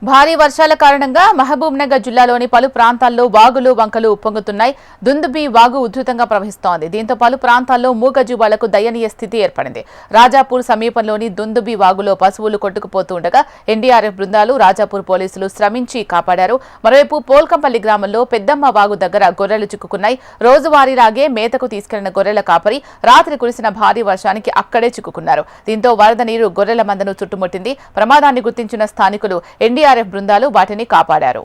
భారీ వర్షాల కారణంగా మహబూబ్నగర్ జిల్లాలోని పలు ప్రాంతాల్లో వాగులు వంకలు ఉప్పొంగుతున్నాయి. దుందుబి వాగు ఉధృతంగా ప్రవహిస్తోంది. దీంతో పలు ప్రాంతాల్లో మూగజీవాలకు దయనీయ స్థితి ఏర్పడింది. రాజాపూర్ సమీపంలోని దుందుబి వాగులో పశువులు కొట్టుకుపోతుండగా ఎన్డీఆర్ఎఫ్ బృందాలు, రాజాపూర్ పోలీసులు శ్రమించి కాపాడారు. మరోవైపు పోల్కంపల్లి గ్రామంలో పెద్దమ్మ వాగు దగ్గర గొర్రెలు చిక్కుకున్నాయి. రోజువారీలాగే మేతకు తీసుకెళ్లిన గొర్రెల కాపరి రాత్రి కురిసిన భారీ వర్షానికి అక్కడే చిక్కుకున్నారు. దీంతో వరద నీరు గొర్రెల మందను చుట్టుముట్టింది. ప్రమాదాన్ని గుర్తించిన స్థానికులు ఎన్డీఆర్ఎఫ్ బృందాలు వాటిని కాపాడారు.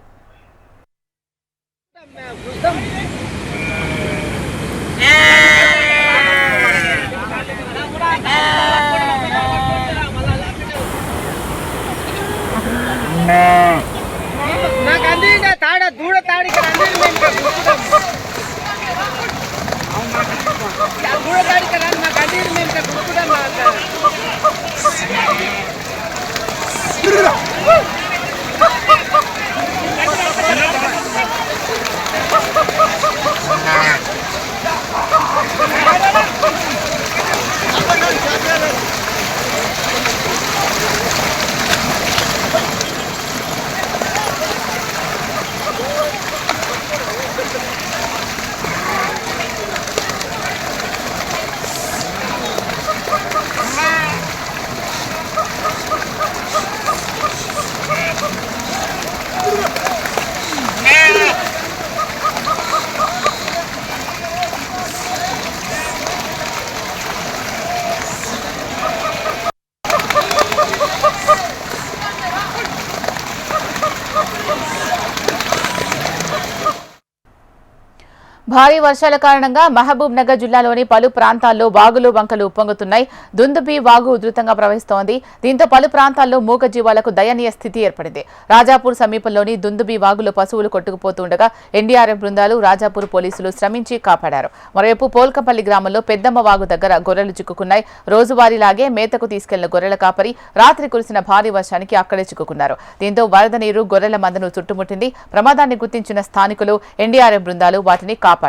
భారీ వర్షాల కారణంగా మహబూబ్ నగర్ జిల్లాలోని పలు ప్రాంతాల్లో వాగులు వంకలు ఉప్పొంగుతున్నాయి. దుందుబి వాగు ఉధృతంగా ప్రవహిస్తోంది. దీంతో పలు ప్రాంతాల్లో మూగజీవాలకు దయనీయ స్థితి ఏర్పడింది. రాజాపూర్ సమీపంలోని దుందుబి వాగులో పశువులు కొట్టుకుపోతుండగా ఎన్డీఆర్ఎఫ్ బృందాలు, రాజాపూర్ పోలీసులు శ్రమించి కాపాడారు. మరోవైపు పోల్కంపల్లి గ్రామంలో పెద్దమ్మ వాగు దగ్గర గొర్రెలు చిక్కుకున్నాయి. రోజువారీలాగే మేతకు తీసుకెళ్లిన గొర్రెల కాపరి రాత్రి కురిసిన భారీ వర్షానికి అక్కడే చిక్కుకున్నారు. దీంతో వరద నీరు గొర్రెల మందను చుట్టుముట్టింది. ప్రమాదాన్ని గుర్తించిన స్థానికులు, ఎన్డీఆర్ఎఫ్ బృందాలు వాటిని కాపాడారు.